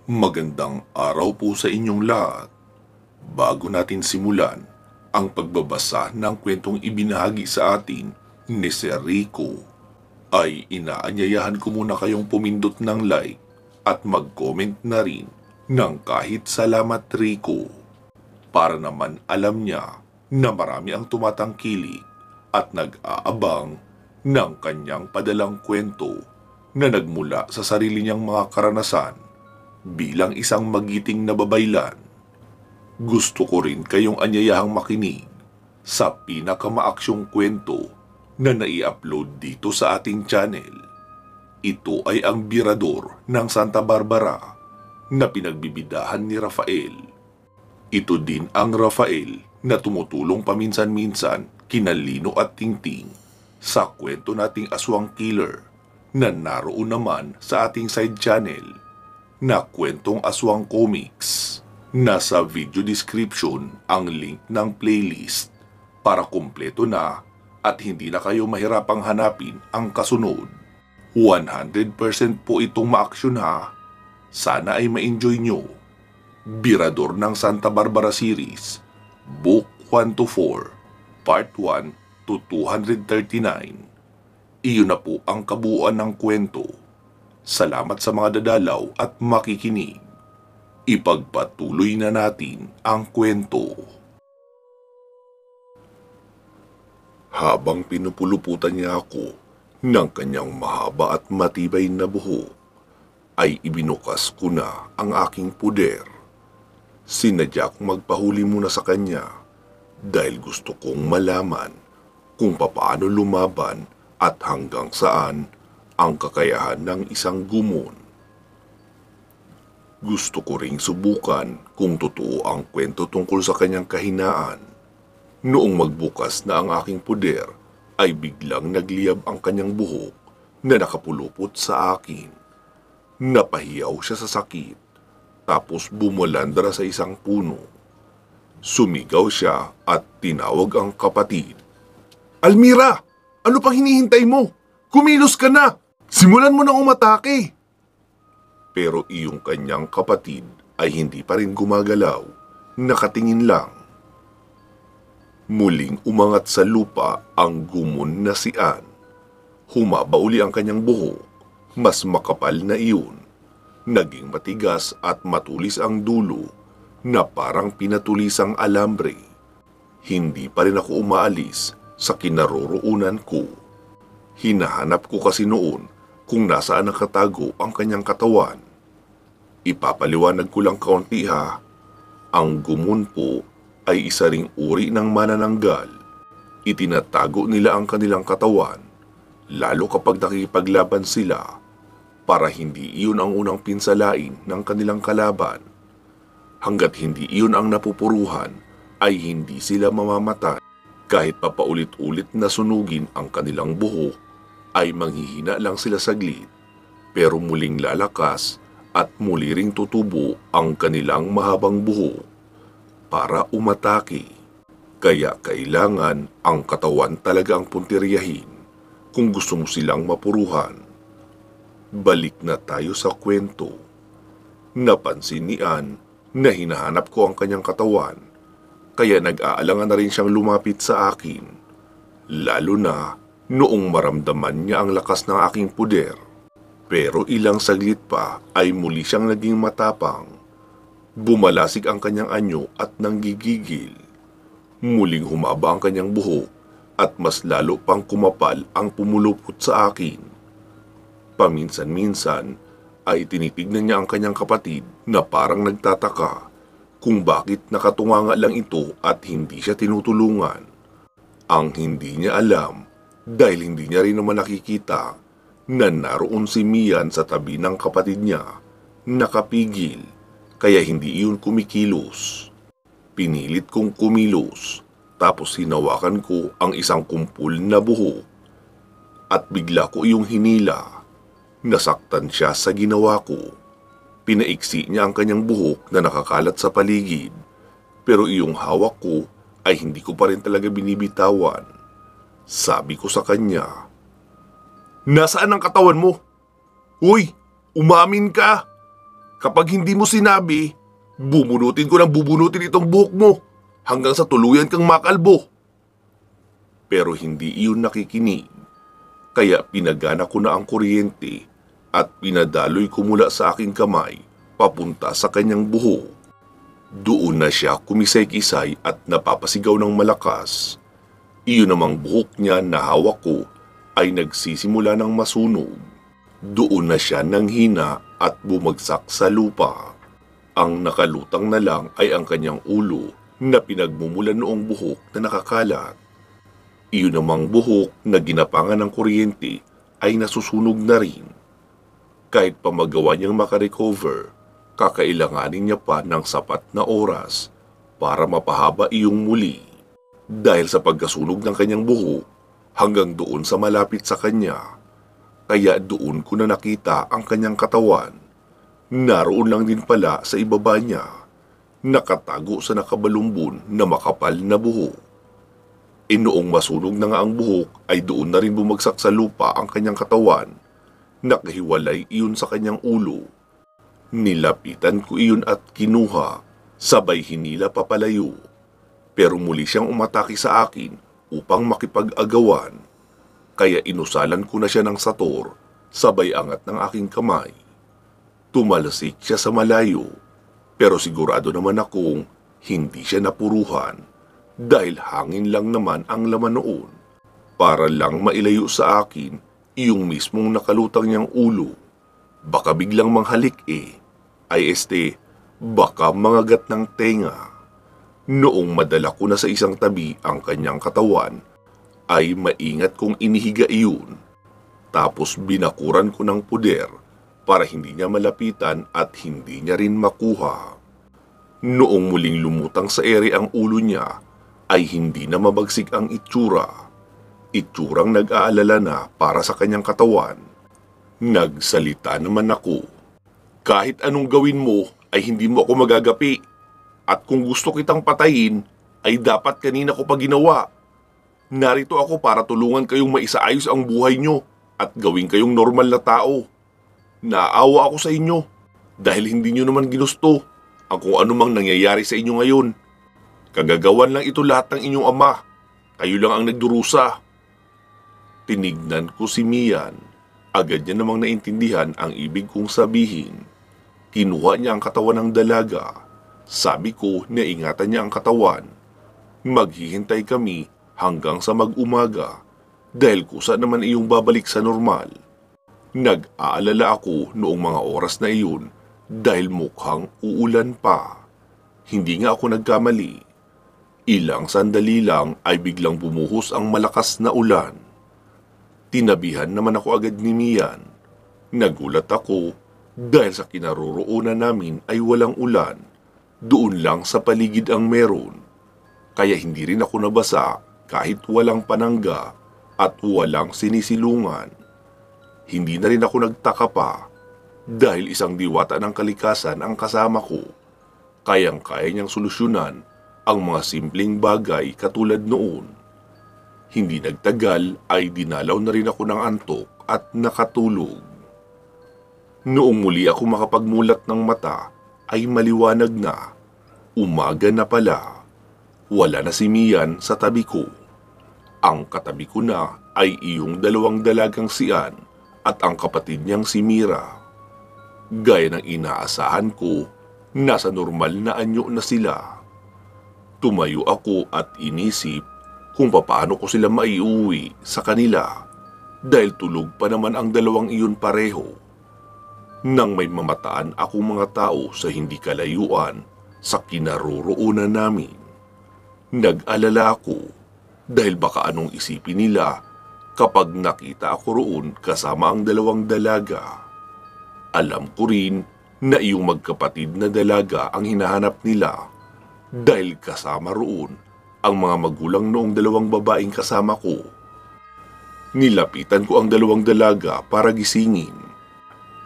Magandang araw po sa inyong lahat. Bago natin simulan ang pagbabasa ng kwentong ibinahagi sa atin ni Sir Rico, ay inaanyayahan ko muna kayong pumindot ng like at mag-comment na rin ng kahit salamat Rico, para naman alam niya na marami ang tumatangkilik at nag-aabang ng kanyang padalang kwento na nagmula sa sarili niyang mga karanasan bilang isang magiting na babaylan. Gusto ko rin kayong anyayahang makinig sa pinakamaaksyong kwento na nai-upload dito sa ating channel. Ito ay ang Birador ng Santa Barbara na pinagbibidahan ni Rafael. Ito din ang Rafael na tumutulong paminsan-minsan kina Lino at Tingting sa kwento nating Aswang Killer na naroon naman sa ating side channel na Kwentong Aswang Comics. Nasa video description ang link ng playlist para kumpleto na at hindi na kayo mahirapang hanapin ang kasunod. 100% po itong ma-action ha. Sana ay ma-enjoy nyo. Birador ng Santa Barbara Series, Book 1 to 4, Part 1 to 239. Iyon na po ang kabuuan ng kwento. Salamat sa mga dadalaw at makikinig. Ipagpatuloy na natin ang kwento. Habang pinupuluputan niya ako ng kanyang mahaba at matibay na buhok, ay ibinukas ko na ang aking puder. Sinadya kong magpahuli muna sa kanya dahil gusto kong malaman kung papaano lumaban at hanggang saan ang kakayahan ng isang gumon. Gusto ko ring subukan kung totoo ang kwento tungkol sa kanyang kahinaan. Noong magbukas na ang aking puder, ay biglang nagliyab ang kanyang buhok na nakapulupot sa akin. Napahiyaw siya sa sakit, tapos bumulandra sa isang puno. Sumigaw siya at tinawag ang kapatid. "Almira! Ano pang hinihintay mo? Kumilos ka na! Simulan mo nang umatake!" Pero iyong kanyang kapatid ay hindi pa rin gumagalaw, nakatingin lang. Muling umangat sa lupa ang gumon na si Ann. Humaba uli ang kanyang buhok, mas makapal na iyon. Naging matigas at matulis ang dulo na parang pinatulisang alambre. Hindi pa rin ako umaalis sa kinaroroonan ko. Hinahanap ko kasi noon kung nasaan nakatago ang kanyang katawan. Ipapaliwanag ko lang kaunti ha. Ang gumon po ay isa ring uri ng manananggal. Itinatago nila ang kanilang katawan, lalo kapag nakikipaglaban sila, para hindi iyon ang unang pinsalain ng kanilang kalaban. Hanggat hindi iyon ang napupuruhan, ay hindi sila mamamatay. Kahit papaulit-ulit na sunugin ang kanilang buhok, ay manghihina lang sila saglit, pero muling lalakas at muli ring tutubo ang kanilang mahabang buhok para umatake. Kaya kailangan ang katawan talaga ang puntiryahin kung gusto mo silang mapuruhan. Balik na tayo sa kwento. Napansin ni Ann na hinahanap ko ang kanyang katawan, kaya nag-aalangan na rin siyang lumapit sa akin, lalo na noong maramdaman niya ang lakas ng aking puder. Pero ilang saglit pa ay muli siyang naging matapang. Bumalasig ang kanyang anyo at nanggigigil. Muling humaba ang kanyang buhok at mas lalo pang kumapal ang pumulupot sa akin. Paminsan-minsan ay tinitignan niya ang kanyang kapatid na parang nagtataka kung bakit nakatunganga lang ito at hindi siya tinutulungan. Ang hindi niya alam, dahil hindi niya rin naman nakikita na naroon si Mian sa tabi ng kapatid niya, nakapigil, kaya hindi iyon kumikilos. Pinilit kong kumilos, tapos hinawakan ko ang isang kumpul na buhok at bigla ko iyong hinila. Nasaktan siya sa ginawa ko. Pinaiksi niya ang kanyang buhok na nakakalat sa paligid, pero iyong hawak ko ay hindi ko pa rin talaga binibitawan. Sabi ko sa kanya, "Nasaan ang katawan mo? Uy, umamin ka!" Kapag hindi mo sinabi, bubunutin ko ng bubunutin itong buhok mo hanggang sa tuluyan kang makalbo. Pero hindi iyon nakikinig, kaya pinagana ko na ang kuryente at pinadaloy ko mula sa aking kamay papunta sa kanyang buhok. Doon na siya kumisay-kisay at napapasigaw ng malakas. Iyon namang buhok niya na hawak ko ay nagsisimula ng masunog. Doon na siya nanghina at bumagsak sa lupa. Ang nakalutang na lang ay ang kanyang ulo na pinagmumulan noong buhok na nakakalat. Iyon namang buhok na ginapangan ng kuryente ay nasusunog na rin. Kahit pa magawa niyang makarecover, kakailanganin niya pa ng sapat na oras para mapahaba iyong muli. Dahil sa pagkasunog ng kanyang buhok hanggang doon sa malapit sa kanya, kaya doon ko na nakita ang kanyang katawan. Naroon lang din pala sa ibaba niya, nakatago sa nakabalumbon na makapal na buhok. Noong masunog na nga ang buhok ay doon na rin bumagsak sa lupa ang kanyang katawan. Nakahiwalay iyon sa kanyang ulo. Nilapitan ko iyon at kinuha, sabay hinila papalayo. Pero muli siyang umatake sa akin upang makipag-agawan. Kaya inusalan ko na siya ng sator, sabay angat ng aking kamay. Tumalsik siya sa malayo, pero sigurado naman akong hindi siya napuruhan. Dahil hangin lang naman ang laman noon, para lang mailayo sa akin iyong mismong nakalutang niyang ulo. Baka biglang manghalik baka mangagat ng tenga. Noong madala ko na sa isang tabi ang kanyang katawan, ay maingat kong inihiga iyon. Tapos binakuran ko ng puder para hindi niya malapitan at hindi niya rin makuha. Noong muling lumutang sa ere ang ulo niya, ay hindi na mabagsik ang itsura. Itsurang nag-aalala na para sa kanyang katawan. Nagsalita naman ako. Kahit anong gawin mo ay hindi mo ako magagapi. At kung gusto kitang patayin, ay dapat kanina ko pa ginawa. Narito ako para tulungan kayong maisaayos ang buhay nyo at gawin kayong normal na tao. Naawa ako sa inyo dahil hindi nyo naman ginusto ang kung anumang nangyayari sa inyo ngayon. Kagagawan lang ito lahat ng inyong ama. Kayo lang ang nagdurusa. Tinignan ko si Mian. Agad niya namang naintindihan ang ibig kong sabihin. Kinuha niya ang katawan ng dalaga. Sabi ko na ingatan niya ang katawan. Maghihintay kami hanggang sa mag-umaga dahil kusa naman iyong babalik sa normal. Nag-aalala ako noong mga oras na iyon dahil mukhang uulan pa. Hindi nga ako nagkamali. Ilang sandali lang ay biglang bumuhos ang malakas na ulan. Tinabihan naman ako agad ni Mian. Nagulat ako dahil sa kinaroroonan namin ay walang ulan. Doon lang sa paligid ang meron. Kaya hindi rin ako nabasa kahit walang panangga at walang sinisilungan. Hindi na rin ako nagtaka pa dahil isang diwata ng kalikasan ang kasama ko. Kayang-kaya niyang solusyonan ang mga simpleng bagay katulad noon. Hindi nagtagal ay dinalaw na rin ako ng antok at nakatulog. Noong muli ako makapagmulat ng mata ay maliwanag na. Umaga na pala. Wala na si Mian sa tabi ko. Ang katabi ko na ay iyong dalawang dalagang si Ann at ang kapatid niyang si Mira. Gaya ng inaasahan ko, nasa normal na anyo na sila. Tumayo ako at inisip kung paano ko sila maiuwi sa kanila dahil tulog pa naman ang dalawang iyon pareho. Nang may mamataan akong mga tao sa hindi kalayuan sa kinaroroonan namin. Nag-alala ako dahil baka anong isipin nila kapag nakita ako roon kasama ang dalawang dalaga. Alam ko rin na iyong magkapatid na dalaga ang hinahanap nila dahil kasama roon ang mga magulang noong dalawang babaeng kasama ko. Nilapitan ko ang dalawang dalaga para gisingin.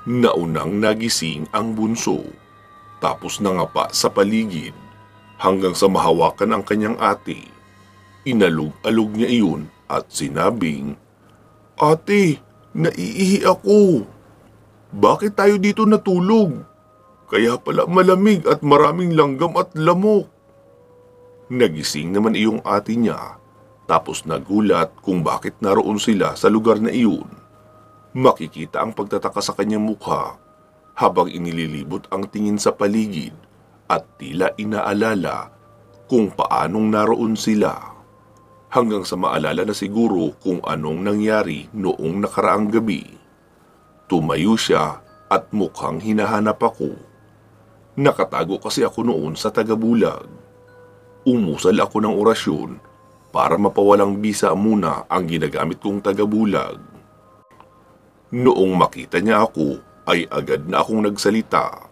Naunang nagising ang bunso, tapos nangapa sa paligid hanggang sa mahawakan ang kanyang ate. Inalog-alog niya iyon at sinabing, "Ate, naiihi ako. Bakit tayo dito natulog? Kaya pala malamig at maraming langgam at lamok. Nagising naman iyong ate niya, tapos nagulat kung bakit naroon sila sa lugar na iyon. Makikita ang pagtataka sa kanyang mukha habang inililibot ang tingin sa paligid at tila inaalala kung paanong naroon sila. Hanggang sa maalala na siguro kung anong nangyari noong nakaraang gabi. Tumayo siya at mukhang hinahanap ako. Nakatago kasi ako noon sa tagabulag. Umusal ako ng orasyon para mapawalang bisa muna ang ginagamit kong tagabulag. Noong makita niya ako, ay agad na akong nagsalita.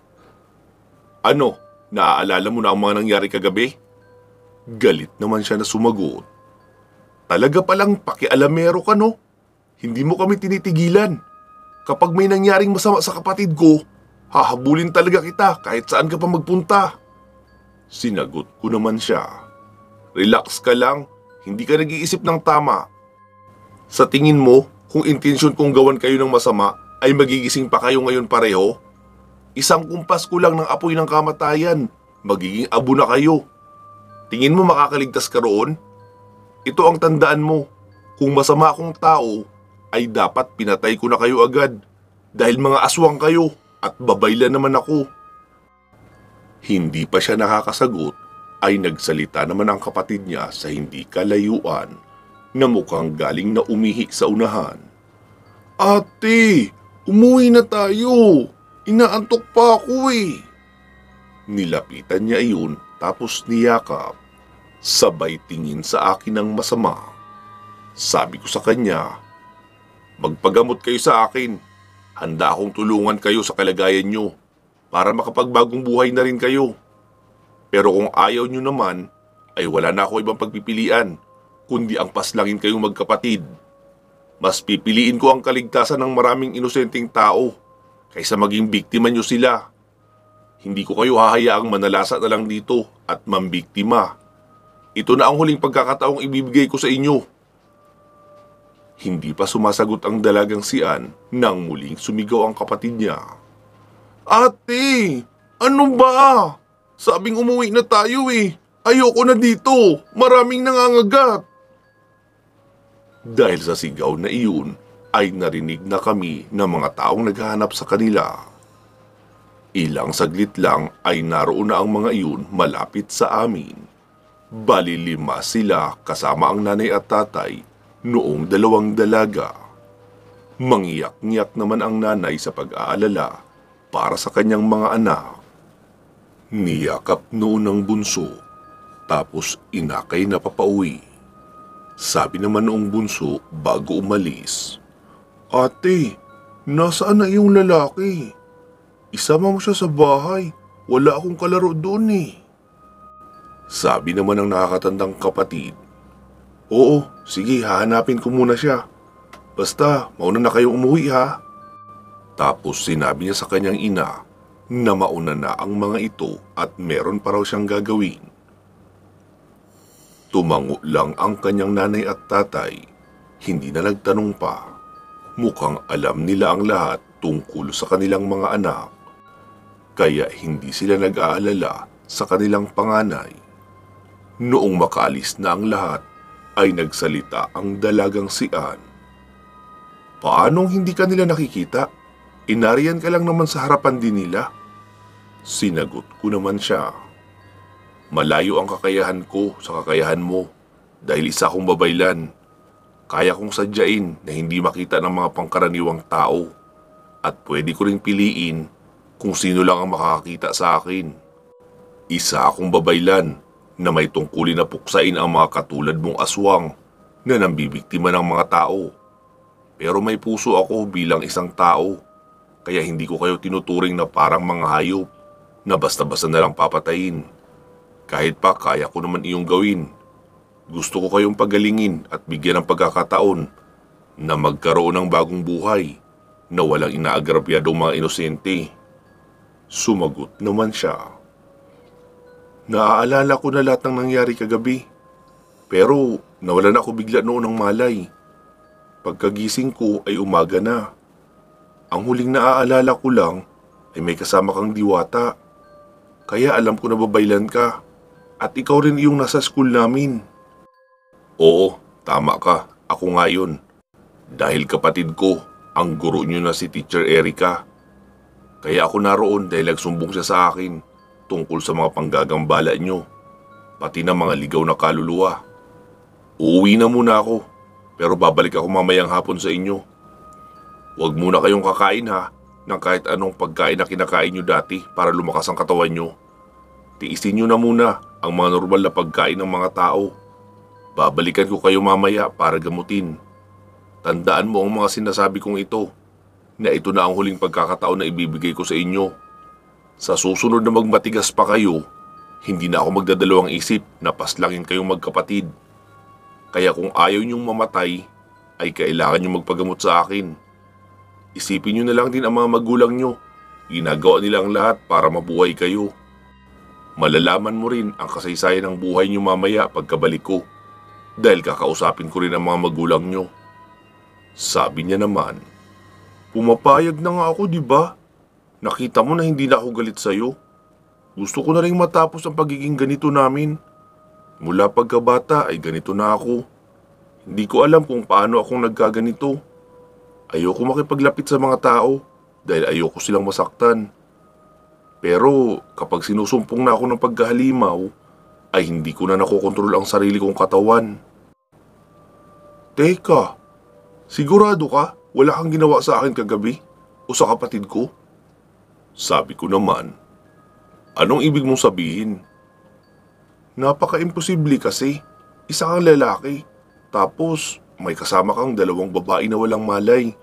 Ano, naaalala mo na ang mga nangyari kagabi? Galit naman siya na sumagot. Talaga palang pakialamero ka, no? Hindi mo kami tinitigilan. Kapag may nangyaring masama sa kapatid ko, hahabulin talaga kita kahit saan ka pa magpunta. Sinagot ko naman siya. Relax ka lang, hindi ka nag-iisip ng tama. Sa tingin mo, kung intensyon kong gawan kayo ng masama, ay magigising pa kayo ngayon pareho? Isang kumpas ko lang ng apoy ng kamatayan, magiging abo na kayo. Tingin mo makakaligtas ka roon? Ito ang tandaan mo, kung masama akong tao, ay dapat pinatay ko na kayo agad dahil mga aswang kayo at babayla naman ako. Hindi pa siya nakakasagot ay nagsalita naman ang kapatid niya sa hindi kalayuan na mukhang galing na umihi sa unahan. Ate, umuwi na tayo. Inaantok pa ako eh. Nilapitan niya iyon tapos niyakap. Sabay tingin sa akin ng masama. Sabi ko sa kanya, magpagamot kayo sa akin. Handa akong tulungan kayo sa kalagayan nyo para makapagbagong buhay na rin kayo. Pero kung ayaw nyo naman, ay wala na ako ibang pagpipilian, kundi ang paslangin kayong magkapatid. Mas pipiliin ko ang kaligtasan ng maraming inosenteng tao kaysa maging biktima nyo sila. Hindi ko kayo hahayaang manalasa na lang dito at mambiktima. Ito na ang huling pagkakataong ibibigay ko sa inyo. Hindi pa sumasagot ang dalagang si Ann nang muling sumigaw ang kapatid niya. Ate, ano ba? Sabing umuwi na tayo eh. Ayoko na dito. Maraming nangangagat. Dahil sa sigaw na iyon, ay narinig na kami ng mga taong naghahanap sa kanila. Ilang saglit lang ay naroon na ang mga iyon malapit sa amin. Bali 5 sila kasama ang nanay at tatay noong 2 dalaga. Mangiyak-ngiyak naman ang nanay sa pag-aalala para sa kanyang mga anak. Niyakap noon ng bunso, tapos inakay na papauwi. Sabi naman noong bunso bago umalis, Ate, nasaan na iyong lalaki? Isama mo siya sa bahay, wala akong kalaro doon eh. Sabi naman ng nakakatandang kapatid, Oo, sige, hahanapin ko muna siya. Basta, mauna na kayong umuwi ha. Tapos sinabi niya sa kanyang ina na mauna na ang mga ito at meron pa raw siyang gagawin. Tumango lang ang kanyang nanay at tatay, hindi na nagtanong pa. Mukhang alam nila ang lahat tungkol sa kanilang mga anak, kaya hindi sila nag-aalala sa kanilang panganay. Noong makaalis na ang lahat, ay nagsalita ang dalagang si Ann. Paanong hindi ka nila nakikita? Inariyan ka lang naman sa harapan din nila. Sinagot ko naman siya. Malayo ang kakayahan ko sa kakayahan mo dahil isa akong babaylan. Kaya kong sadyain na hindi makita ng mga pangkaraniwang tao at pwede ko ring piliin kung sino lang ang makakakita sa akin. Isa akong babaylan na may tungkulin na puksain ang mga katulad mong aswang na nambibiktima ng mga tao. Pero may puso ako bilang isang tao, kaya hindi ko kayo tinuturing na parang mga hayop na basta-basta na lang papatayin. Kahit pa kaya ko naman iyong gawin. Gusto ko kayong pagalingin at bigyan ng pagkakataon na magkaroon ng bagong buhay na walang inaagrabyadong mga inosente. Sumagot naman siya. Naaalala ko na lahat ng nangyari kagabi. Pero nawalan ako bigla noon ng malay. Pagkagising ko ay umaga na. Ang huling naaalala ko lang ay may kasama kang diwata. Kaya alam ko na babaylan ka. At ikaw rin yung nasa school namin. Oo, tama ka. Ako nga yun. Dahil kapatid ko, ang guro niyo na si Teacher Erica. Kaya ako naroon dahil nagsumbong siya sa akin tungkol sa mga panggagambala niyo, pati na mga ligaw na kaluluwa. Uuwi na muna ako, pero babalik ako mamayang hapon sa inyo. Huwag muna kayong kakain ha, ng kahit anong pagkain na kinakain niyo dati para lumakas ang katawan niyo. Tiisin niyo na muna ang mga normal na pagkain ng mga tao. Babalikan ko kayo mamaya para gamutin. Tandaan mo ang mga sinasabi kong ito, na ito na ang huling pagkakataon na ibibigay ko sa inyo. Sa susunod na magmatigas pa kayo, hindi na ako magdadalawang isip na paslangin kayong magkapatid. Kaya kung ayaw niyong mamatay, ay kailangan niyong magpagamot sa akin. Isipin niyo na lang din ang mga magulang niyo. Ginagawa nila ang lahat para mabuhay kayo. Malalaman mo rin ang kasaysayan ng buhay niyo mamaya pagkabalik ko, dahil kakausapin ko rin ang mga magulang niyo. Sabi niya naman, pumapayag na nga ako, di ba? Nakita mo na hindi na ako galit sa'yo. Gusto ko na rin matapos ang pagiging ganito namin. Mula pagkabata ay ganito na ako. Hindi ko alam kung paano akong nagkaganito. Ayoko makipaglapit sa mga tao dahil ayoko silang masaktan. Pero kapag sinusumpong na ako ng pagkahalimaw, ay hindi ko na nakokontrol ang sarili kong katawan. Teka, sigurado ka wala kang ginawa sa akin kagabi o sa kapatid ko? Sabi ko naman, anong ibig mong sabihin? Napaka-imposible kasi, isa kang lalaki, tapos may kasama kang dalawang babae na walang malay.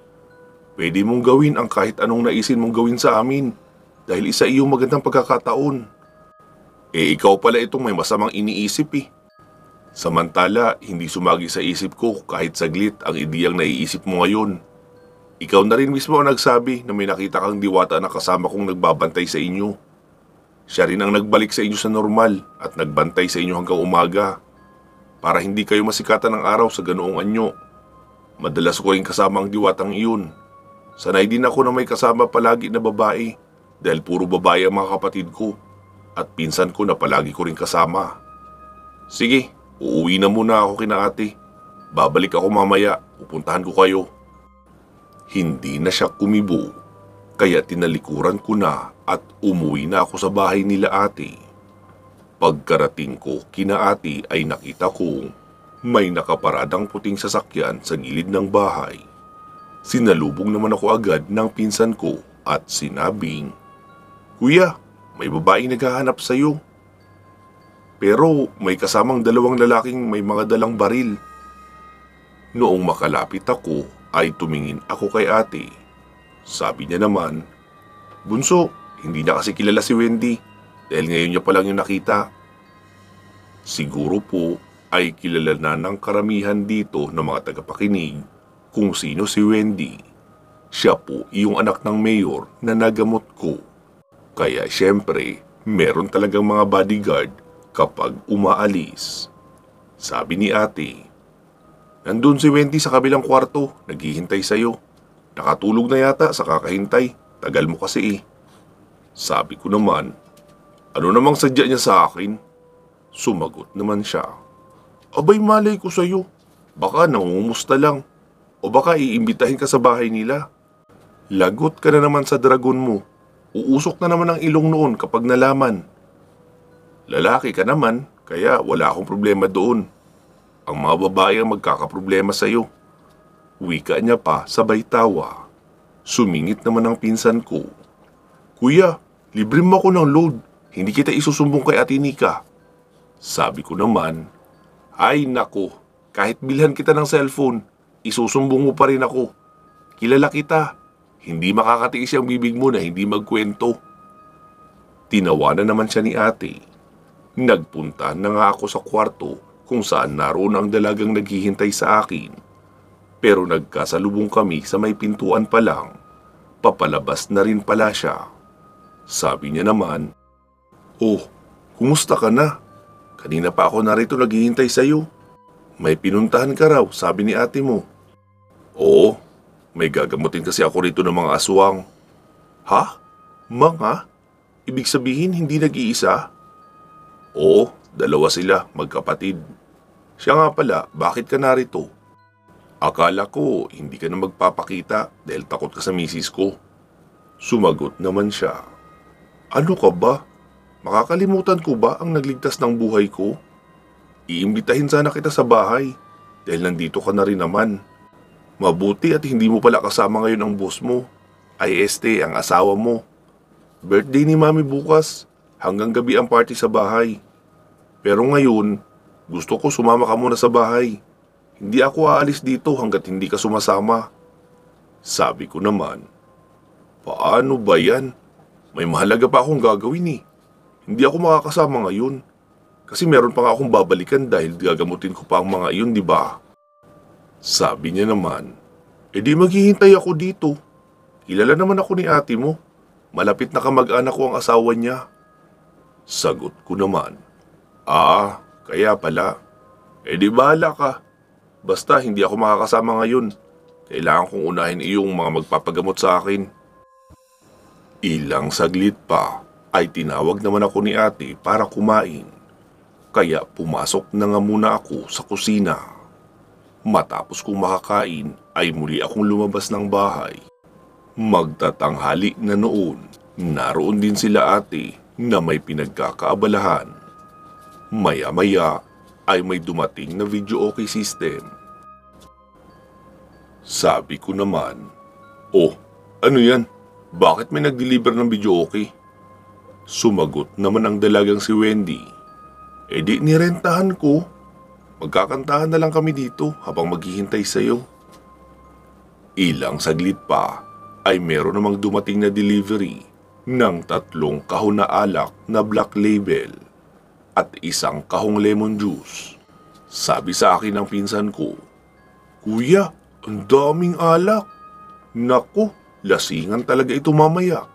Pwede mong gawin ang kahit anong naisin mong gawin sa amin, dahil isa iyong magandang pagkakataon. Ikaw pala itong may masamang iniisip eh. Samantala, hindi sumagi sa isip ko kahit saglit ang ideyang naiisip mo ngayon. Ikaw na rin mismo ang nagsabi na may nakita kang diwata na kasama kong nagbabantay sa inyo. Siya rin ang nagbalik sa inyo sa normal at nagbantay sa inyo hanggang umaga para hindi kayo masikatan ng araw sa ganoong anyo. Madalas ko rin kasama ang diwatang iyon. Sanay din ako na may kasama palagi na babae dahil puro babae ang mga kapatid ko at pinsan ko na palagi ko rin kasama. Sige, uuwi na muna ako kina ate. Babalik ako mamaya, pupuntahan ko kayo. Hindi na siya kumibo, kaya tinalikuran ko na at umuwi na ako sa bahay nila ate. Pagkarating ko kina ate ay nakita kong may nakaparadang puting sasakyan sa gilid ng bahay. Sinalubong naman ako agad ng pinsan ko at sinabing, Kuya, may babaeng naghahanap sa iyo. Pero may kasamang dalawang lalaking may mga dalang baril. Noong makalapit ako, ay tumingin ako kay ate. Sabi niya naman, Bunso, hindi na kasi kilala si Wendy dahil ngayon niya pa lang yung nakita. Siguro po ay kilala na ng karamihan dito ng mga tagapakinig kung sino si Wendy. Siya po yung anak ng mayor na nagamot ko. Kaya syempre, meron talagang mga bodyguard kapag umaalis. Sabi ni ate, Nandun si Wendy sa kabilang kwarto, naghihintay sa'yo. Nakatulog na yata sa kakahintay, tagal mo kasi eh. Sabi ko naman, ano namang sadya niya sa akin? Sumagot naman siya, Abay malay ko sa'yo, baka nangungumusta lang, o baka iimbitahin ka sa bahay nila. Lagot ka na naman sa dragon mo, uusok na naman ang ilong noon kapag nalaman. Lalaki ka naman, kaya wala akong problema doon. Ang mga babae ang magkakaproblema sa iyo. Wika niya pa sabay tawa. Sumingit naman ang pinsan ko. Kuya, libre mo ako ng load. Hindi kita isusumbong kay Ate Nika. Sabi ko naman, Ay nako, kahit bilhan kita ng cellphone, isusumbong mo pa rin ako. Kilala kita. Hindi makakatiis ang bibig mo na hindi magkwento. Tinawanan naman siya ni ate. Nagpunta na nga ako sa kwarto kung saan naroon ang dalagang naghihintay sa akin. Pero nagkasalubong kami sa may pintuan pa lang. Papalabas na rin pala siya. Sabi niya naman, Oh, kumusta ka na? Kanina pa ako narito naghihintay sa iyo. May pinuntahan ka raw, sabi ni ate mo. Oo, may gagamutin kasi ako rito ng mga aswang. Ha? Mga? Ibig sabihin hindi nag-iisa? Oo, dalawa sila, magkapatid. Siya nga pala, bakit ka narito? Akala ko hindi ka na magpapakita dahil takot ka sa misis ko. Sumagot naman siya. Ano ka ba? Makakalimutan ko ba ang nagligtas ng buhay ko? Iimbitahin sana kita sa bahay dahil nandito ka na rin naman. Mabuti at hindi mo pala kasama ngayon ang boss mo. Ay ang asawa mo. Birthday ni Mami bukas. Hanggang gabi ang party sa bahay. Pero ngayon, gusto ko sumama ka muna sa bahay. Hindi ako aalis dito hanggat hindi ka sumasama. Sabi ko naman, paano ba yan? May mahalaga pa akong gagawin eh. Hindi ako makakasama ngayon. Kasi meron pa nga akong babalikan dahil gagamutin ko pa ang mga iyon, di ba? Sabi niya naman, di maghihintay ako dito. Kilala naman ako ni ate mo. Malapit na kamag-anak ko ang asawa niya. Sagot ko naman, kaya pala. Di bahala ka. Basta hindi ako makakasama ngayon. Kailangan kong unahin iyong mga magpapagamot sa akin. Ilang saglit pa ay tinawag naman ako ni ate para kumain. Kaya pumasok na nga muna ako sa kusina. Matapos kong makakain ay muli akong lumabas ng bahay. Magtatanghali na noon, naroon din sila ate na may pinagkakaabalahan. Maya-maya ay may dumating na video okay system. Sabi ko naman, ano yan? Bakit may nag-deliver ng video okay? Sumagot naman ang dalagang si Wendy. Di nirentahan ko. Magkakantahan na lang kami dito habang maghihintay sa'yo. Ilang saglit pa ay meron namang dumating na delivery ng 3 kahon na alak na Black Label at 1 kahong lemon juice. Sabi sa akin ng pinsan ko, Kuya, ang daming alak. Naku, lasingan talaga ito mamaya.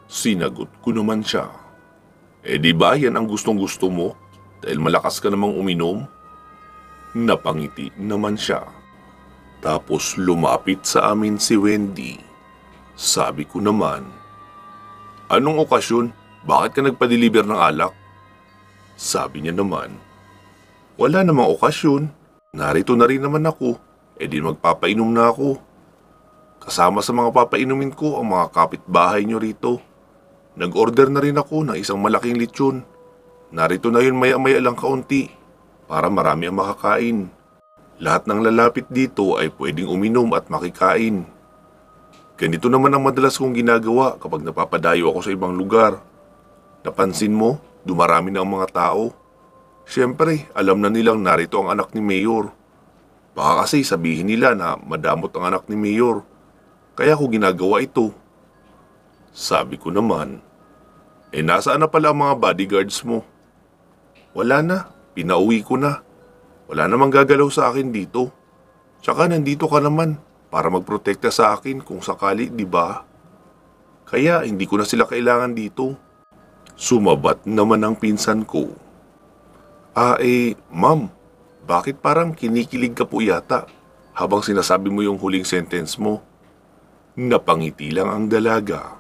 Sinagot ko naman siya. Di ba yan ang gustong-gusto mo? Dahil malakas ka namang uminom? Napangiti naman siya. Tapos lumapit sa amin si Wendy. Sabi ko naman, anong okasyon? Bakit ka nagpa-deliver ng alak? Sabi niya naman, wala namang okasyon. Narito na rin naman ako. Di magpapainom na ako. Kasama sa mga papainumin ko ang mga kapitbahay nyo rito. Nag-order na rin ako ng isang malaking lechon. Narito na yun maya-maya lang kaunti para marami ang makakain. Lahat ng lalapit dito ay pwedeng uminom at makikain. Ganito naman ang madalas kong ginagawa kapag napapadayo ako sa ibang lugar. Napansin mo, dumarami na ang mga tao. Siyempre, alam na nilang narito ang anak ni Mayor. Baka kasi sabihin nila na madamot ang anak ni Mayor. Kaya ko ginagawa ito. Sabi ko naman, nasaan na pala ang mga bodyguards mo? Wala na, pinauwi ko na. Wala namang gagalaw sa akin dito. Tsaka nandito ka naman para magprotekta sa akin kung sakali, di ba? Kaya hindi ko na sila kailangan dito. Sumabat naman ang pinsan ko. Ma'am, bakit parang kinikilig ka po yata habang sinasabi mo yung huling sentence mo? Napangiti lang ang dalaga.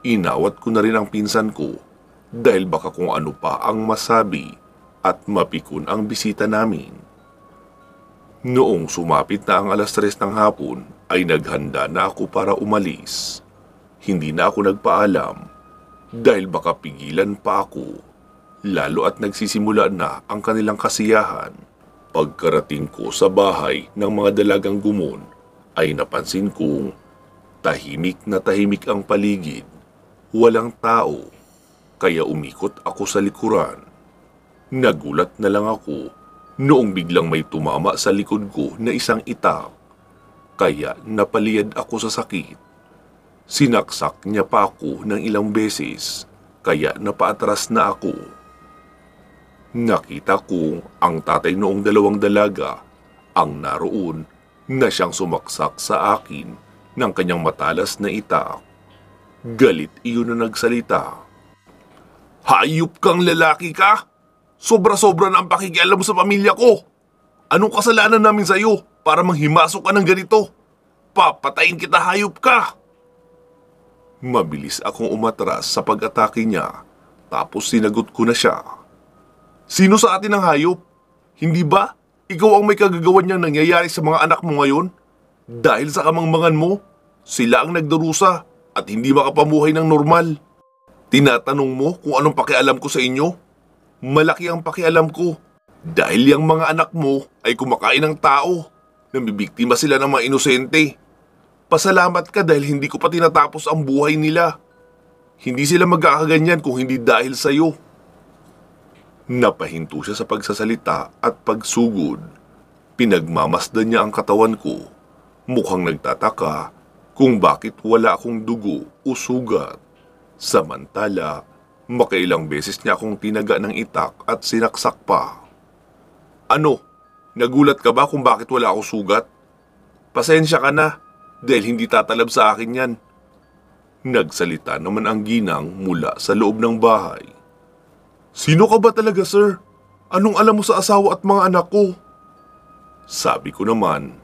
Inawat ko na rin ang pinsan ko dahil baka kung ano pa ang masabi at mapikon ang bisita namin. Noong sumapit na ang 3:00 ng hapon ay naghanda na ako para umalis. Hindi na ako nagpaalam dahil baka pigilan pa ako, lalo at nagsisimula na ang kanilang kasiyahan. Pagkarating ko sa bahay ng mga dalagang gumon ay napansin kong tahimik na tahimik ang paligid. Walang tao, kaya umikot ako sa likuran. Nagulat na lang ako noong biglang may tumama sa likod ko na isang itak. Kaya napaliyad ako sa sakit. Sinaksak niya pa ako ng ilang beses, kaya napaatras na ako. Nakita ko ang tatay noong 2 dalaga ang naroon na siyang sumaksak sa akin ng kanyang matalas na itak. Galit iyon na nagsalita. Hayop kang lalaki ka! Sobra-sobra na ang pakikialam mo sa pamilya ko! Anong kasalanan namin sa'yo para manghimasok ka ng ganito? Papatayin kita, hayop ka! Mabilis akong umatras sa pag-atake niya, tapos sinagot ko na siya. Sino sa atin ang hayop? Hindi ba? Ikaw ang may kagagawan niyang nangyayari sa mga anak mo ngayon? Dahil sa kamangmangan mo, sila ang nagdarusa at hindi makapamuhay ng normal. Tinatanong mo kung anong pakialam ko sa inyo? Malaki ang pakialam ko. Dahil yung mga anak mo ay kumakain ng tao. Nabibiktima sila ng mga inosente. Pasalamat ka dahil hindi ko pa tinatapos ang buhay nila. Hindi sila magkakaganyan kung hindi dahil sa'yo. Napahinto siya sa pagsasalita at pagsugod. Pinagmamasdan niya ang katawan ko. Mukhang nagtataka kung bakit wala akong dugo o sugat. Samantala, makailang beses niya akong tinaga ng itak at sinaksak pa. Ano? Nagulat ka ba kung bakit wala akong sugat? Pasensya ka na dahil hindi tatalab sa akin yan. Nagsalita naman ang ginang mula sa loob ng bahay. Sino ka ba talaga, sir? Anong alam mo sa asawa at mga anak ko? Sabi ko naman,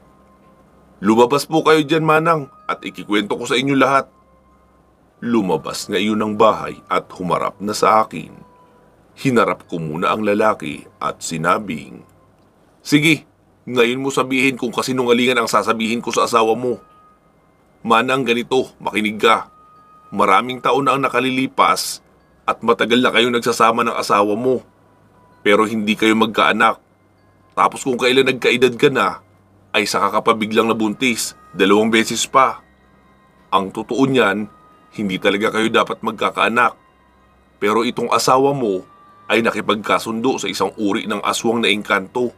lumabas po kayo dyan, manang, at ikikwento ko sa inyo lahat. Lumabas nga iyon ng bahay at humarap na sa akin. Hinarap ko muna ang lalaki at sinabing, sige, ngayon mo sabihin kung kasinungalingan ang sasabihin ko sa asawa mo. Manang, ganito, makinig ka. Maraming taon na ang nakalilipas at matagal na kayong nagsasama ng asawa mo. Pero hindi kayo magkaanak. Tapos kung kailan nagkaedad ka na, ay saka ka pa biglang nabuntis, 2 beses pa. Ang totoo niyan, hindi talaga kayo dapat magkakaanak. Pero itong asawa mo ay nakipagkasundo sa isang uri ng aswang na engkanto.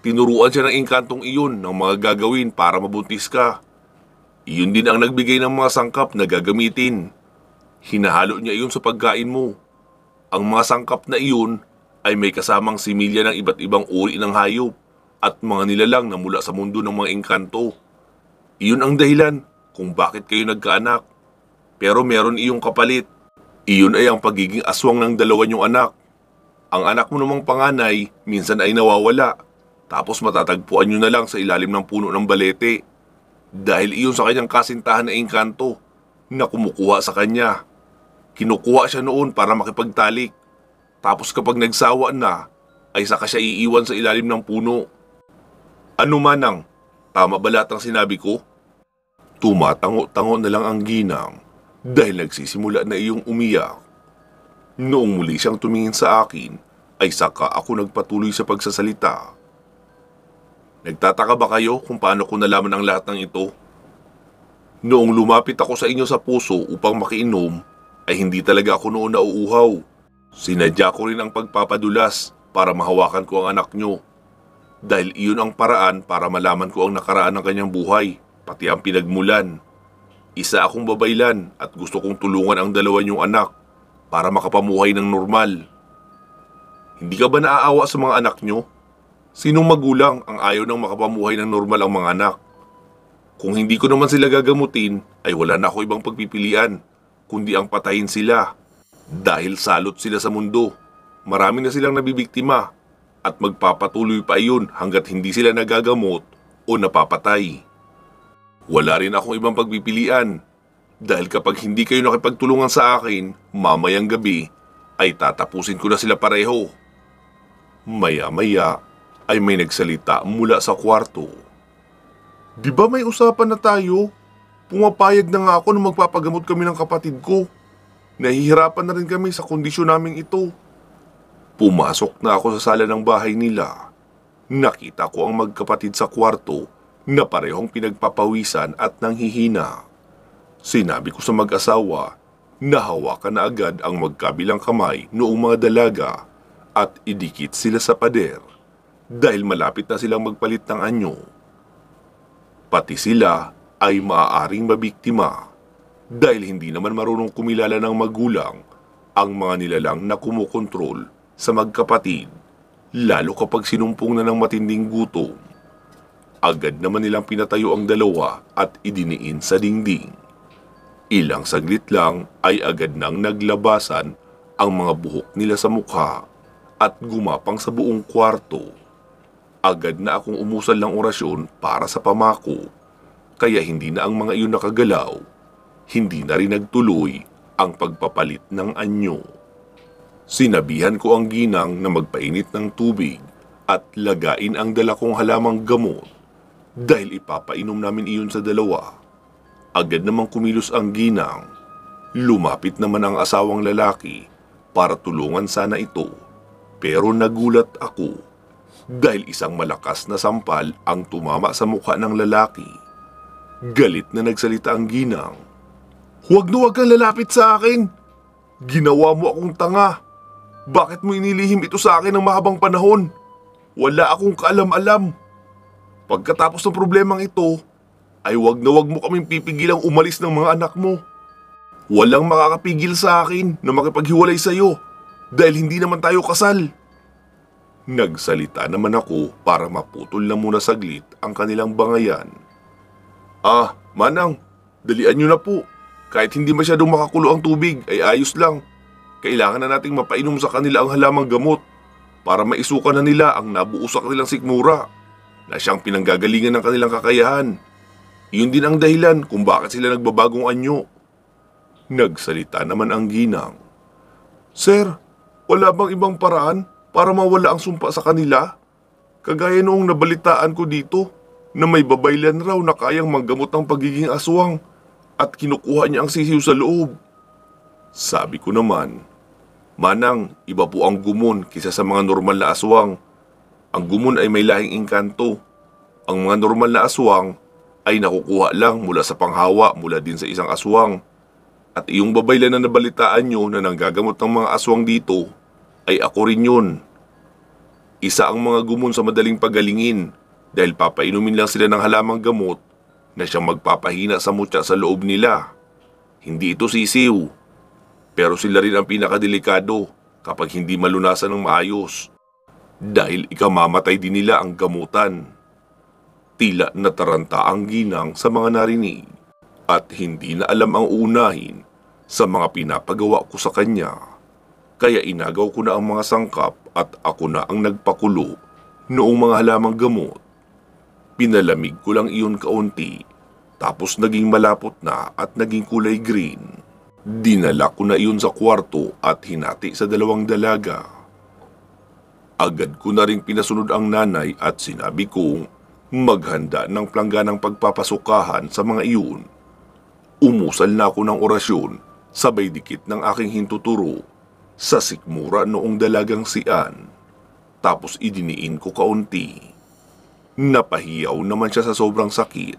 Tinuruan siya ng engkantong iyon ng mga gagawin para mabuntis ka. Iyon din ang nagbigay ng mga sangkap na gagamitin. Hinahalo niya iyon sa pagkain mo. Ang mga sangkap na iyon ay may kasamang similya ng iba't ibang uri ng hayop at mga nilalang na mula sa mundo ng mga engkanto. Iyon ang dahilan kung bakit kayo nagkaanak. Pero meron iyong kapalit. Iyon ay ang pagiging aswang ng 2 niyong anak. Ang anak mo namang panganay minsan ay nawawala. Tapos matatagpuan niyo na lang sa ilalim ng puno ng balete. Dahil iyon sa kanyang kasintahan na engkanto na kumukuha sa kanya. Kinukuha siya noon para makipagtalik. Tapos kapag nagsawa na, ay saka siya iiwan sa ilalim ng puno. Ano, manang? Tama ba lahat ang sinabi ko? Tumatango-tango na lang ang ginang dahil nagsisimula na iyong umiyak. Noong muli siyang tumingin sa akin, ay saka ako nagpatuloy sa pagsasalita. Nagtataka ba kayo kung paano ko nalaman ang lahat ng ito? Noong lumapit ako sa inyo sa puso upang makiinom, ay hindi talaga ako noon nauuhaw. Sinadya ko rin ang pagpapadulas para mahawakan ko ang anak nyo. Dahil iyon ang paraan para malaman ko ang nakaraan ng kanyang buhay, pati ang pinagmulan. Isa akong babaylan at gusto kong tulungan ang 2 niyong anak para makapamuhay ng normal. Hindi ka ba naaawa sa mga anak nyo? Sinong magulang ang ayaw ng makapamuhay ng normal ang mga anak? Kung hindi ko naman sila gagamutin, ay wala na ako ibang pagpipilian, kundi ang patayin sila. Dahil salot sila sa mundo, marami na silang nabibiktima at magpapatuloy pa iyon hanggat hindi sila nagagamot o napapatay. Wala rin akong ibang pagpipilian dahil kapag hindi kayo nakipagtulungan sa akin, mamayang gabi ay tatapusin ko na sila pareho. Maya-maya ay may nagsalita mula sa kwarto. Di ba may usapan na tayo? Pumapayag na nga ako nung magpapagamot kami ng kapatid ko. Nahihirapan na rin kami sa kondisyon naming ito. Pumasok na ako sa sala ng bahay nila. Nakita ko ang magkapatid sa kwarto na parehong pinagpapawisan at nanghihina. Sinabi ko sa mag-asawa na hawakan na agad ang magkabilang kamay noong mga dalaga at idikit sila sa pader dahil malapit na silang magpalit ng anyo. Pati sila ay maaaring mabiktima dahil hindi naman marunong kumilala ng magulang ang mga nilalang na kumukontrol sa magkapatid, lalo kapag sinumpong na ng matinding gutom. Agad naman nilang pinatayo ang 2 at idiniin sa dingding. Ilang saglit lang ay agad nang naglabasan ang mga buhok nila sa mukha at gumapang sa buong kwarto. Agad na akong umusal ng orasyon para sa pamako, kaya hindi na ang mga iyon nakagalaw. hindi na rin nagtuloy ang pagpapalit ng anyo. Sinabihan ko ang ginang na magpainit ng tubig at lagain ang dala kong halamang gamot dahil ipapainom namin iyon sa dalawa. Agad namang kumilos ang ginang. Lumapit naman ang asawang lalaki para tulungan sana ito. Pero nagulat ako dahil isang malakas na sampal ang tumama sa mukha ng lalaki. Galit na nagsalita ang ginang. "Huwag na huwag kang lalapit sa akin! Ginawa mo akong tanga! Bakit mo inilihim ito sa akin ng mahabang panahon? Wala akong kaalam-alam! Pagkatapos ng problemang ito, ay huwag na huwag mo kaming pipigilang umalis ng mga anak mo. Walang makakapigil sa akin na makipaghiwalay sa iyo dahil hindi naman tayo kasal." Nagsalita naman ako para maputol na muna saglit ang kanilang bangayan. Manang, dalian niyo na po. Kahit hindi masyadong makakulo ang tubig ay ayos lang. Kailangan na nating mapainom sa kanila ang halamang gamot para maisukan na nila ang nabuo sa kanilang sikmura na siyang pinanggagalingan ng kanilang kakayahan. Iyon din ang dahilan kung bakit sila nagbabagong anyo. Nagsalita naman ang ginang. "Sir, wala bang ibang paraan para mawala ang sumpa sa kanila? Kagaya noong nabalitaan ko dito na may babaylan raw na kayang manggamot ng pagiging aswang at kinukuha niya ang sisiw sa loob." Sabi ko naman, "Manang, iba po ang gumon kaysa sa mga normal na aswang. Ang gumon ay may lahing engkanto. Ang mga normal na aswang ay nakukuha lang mula sa panghawa mula din sa isang aswang. At iyong babaylan na nabalitaan nyo na nanggagamot ng mga aswang dito, ay ako rin yun. Isa ang mga gumon sa madaling pagalingin dahil papainumin lang sila ng halamang gamot na siyang magpapahina sa mutya sa loob nila. Hindi ito sisiw. Pero sila rin ang pinakadelikado kapag hindi malunasan ng maayos dahil ikamamatay din nila ang gamutan." Tila nataranta ang ginang sa mga narinig at hindi na alam ang uunahin sa mga pinapagawa ko sa kanya. Kaya inagaw ko na ang mga sangkap at ako na ang nagpakulo noong mga halamang gamot. Pinalamig ko lang iyon kaunti, tapos naging malapot na at naging kulay green. Dinala ko na iyon sa kwarto at hinati sa dalawang dalaga. Agad ko na ring pinasunod ang nanay at sinabi kong maghanda ng plangganang pagpapasukahan sa mga iyon. Umusal na ako ng orasyon, sabay dikit ng aking hintuturo sa sikmura noong dalagang si Ann. Tapos idiniin ko kaunti. Napahiyaw naman siya sa sobrang sakit.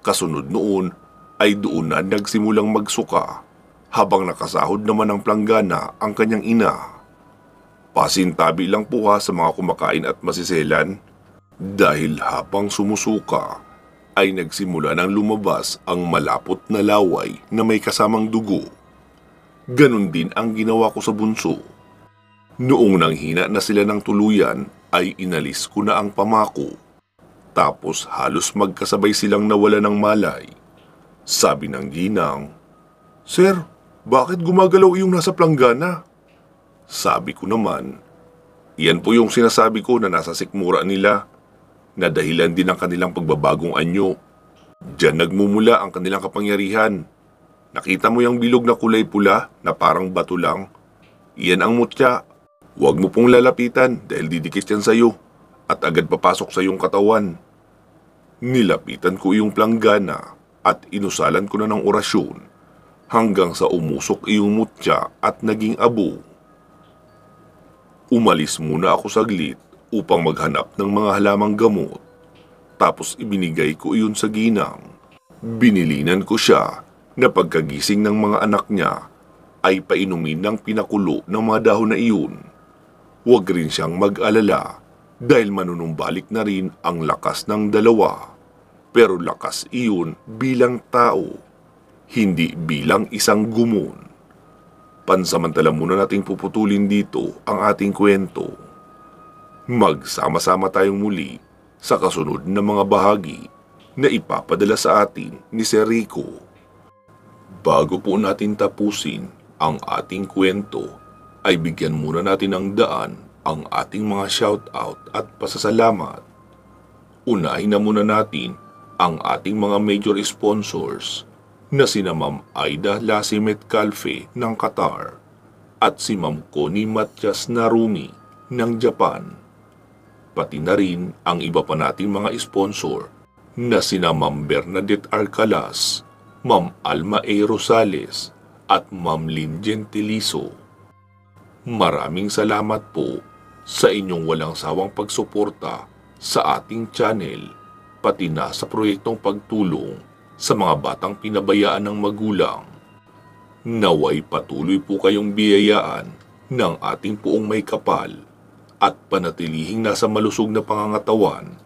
Kasunod noon ay doon na nagsimulang magsuka habang nakasahod naman ng planggana ang kanyang ina. Pasintabi lang po sa mga kumakain at masiselan dahil habang sumusuka ay nagsimula nang lumabas ang malapot na laway na may kasamang dugo. Ganon din ang ginawa ko sa bunso. Noong nanghina na sila ng tuluyan ay inalis ko na ang pamako. Tapos halos magkasabay silang nawala ng malay. Sabi ng ginang, "Sir, bakit gumagalaw iyong nasa planggana?" Sabi ko naman, "Yan po yung sinasabi ko na nasa sikmura nila, na dahilan din ng kanilang pagbabagong anyo. Diyan nagmumula ang kanilang kapangyarihan. Nakita mo yung bilog na kulay pula na parang bato lang? Iyan ang mutya. Huwag mo pong lalapitan dahil didikit yan sa'yo at agad papasok sa iyong katawan." Nilapitan ko iyong planggana at inusalan ko na ng orasyon hanggang sa umusok iyong mutya at naging abo. Umalis muna ako saglit upang maghanap ng mga halamang gamot. Tapos ibinigay ko iyon sa ginang. Binilinan ko siya na pagkagising ng mga anak niya ay painumin ng pinakulo ng mga dahon na iyon. Huwag rin siyang mag-alala dahil manunumbalik na rin ang lakas ng dalawa. Pero lakas iyon bilang tao, hindi bilang isang gumon. Pansamantala muna nating puputulin dito ang ating kwento. Magsama-sama tayong muli sa kasunod na mga bahagi na ipapadala sa atin ni Sir Rico. Bago po natin tapusin ang ating kwento, ay bigyan muna natin ng daan ang ating mga shoutout at pasasalamat. Unahin na muna natin ang ating mga major sponsors na sina Ma'am Aida Lasimet Calfe ng Qatar at si Ma'am Connie Matias Narumi ng Japan. Pati na rin ang iba pa nating mga sponsor na sina Ma'am Bernadette Arcalas, Ma'am Alma A. Rosales at Ma'am Lynn Gentilizo. Maraming salamat po sa inyong walang sawang pagsuporta sa ating channel, pati na sa proyektong pagtulong sa mga batang pinabayaan ng magulang. Naway patuloy po kayong biyayaan ng ating Poong May Kapal at panatilihing nasa malusog na pangangatawan.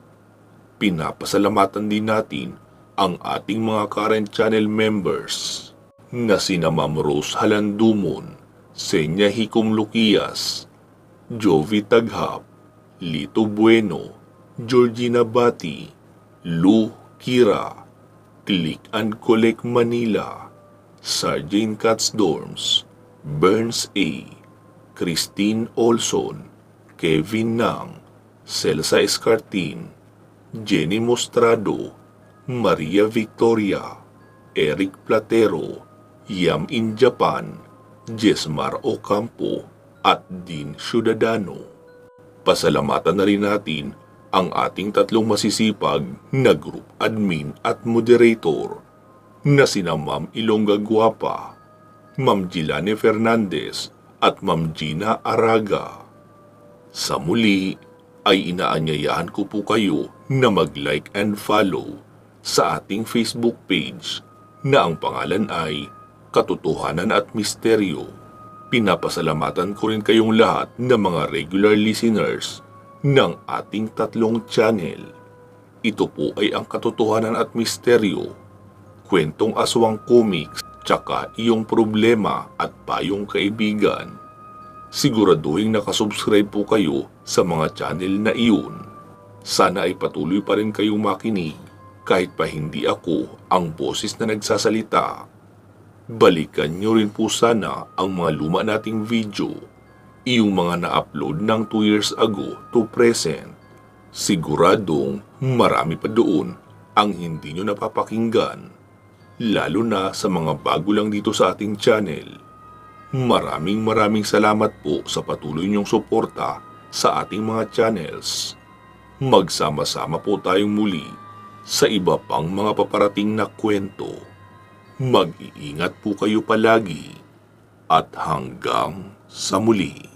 Pinapasalamatan din natin ang ating mga current channel members na sina Ma'am Rose Halandumon, Senya Hikom Luquias, Jovi Taghap, Lito Bueno, Georgina Bati, Lou Kira, Click and Collect Manila, Sergeant Katz Dorms, Burns A, Christine Olson, Kevin Nang, Celsa Escartin, Jenny Mostrado, Maria Victoria, Eric Platero, Yam in Japan, Jesmar Ocampo, at Dean Ciudadano. Pasalamatan na rin natin ang ating tatlong masisipag na group admin at moderator na sina Ma'am Ilongga Guapa, Ma'am Gilane Fernandez at Ma'am Gina Araga. Sa muli ay inaanyayahan ko po kayo na mag-like and follow sa ating Facebook page na ang pangalan ay Katotohanan at Misteryo. Pinapasalamatan ko rin kayong lahat na mga regular listeners ng ating tatlong channel. Ito po ay ang Katotohanan at Misteryo, kwentong aswang comics, tsaka iyong problema at payong kaibigan. Siguraduhin nakasubscribe po kayo sa mga channel na iyon. Sana ay patuloy pa rin kayong makinig kahit pa hindi ako ang boses na nagsasalita. Balikan nyo rin po sana ang mga luma nating video, iyong mga na-upload ng 2 years ago to present. Siguradong marami pa doon ang hindi nyo napapakinggan, lalo na sa mga bago lang dito sa ating channel. Maraming salamat po sa patuloy nyong suporta sa ating mga channels. Magsama-sama po tayong muli sa iba pang mga paparating na kwento. Mag-iingat po kayo palagi at hanggang sa muli.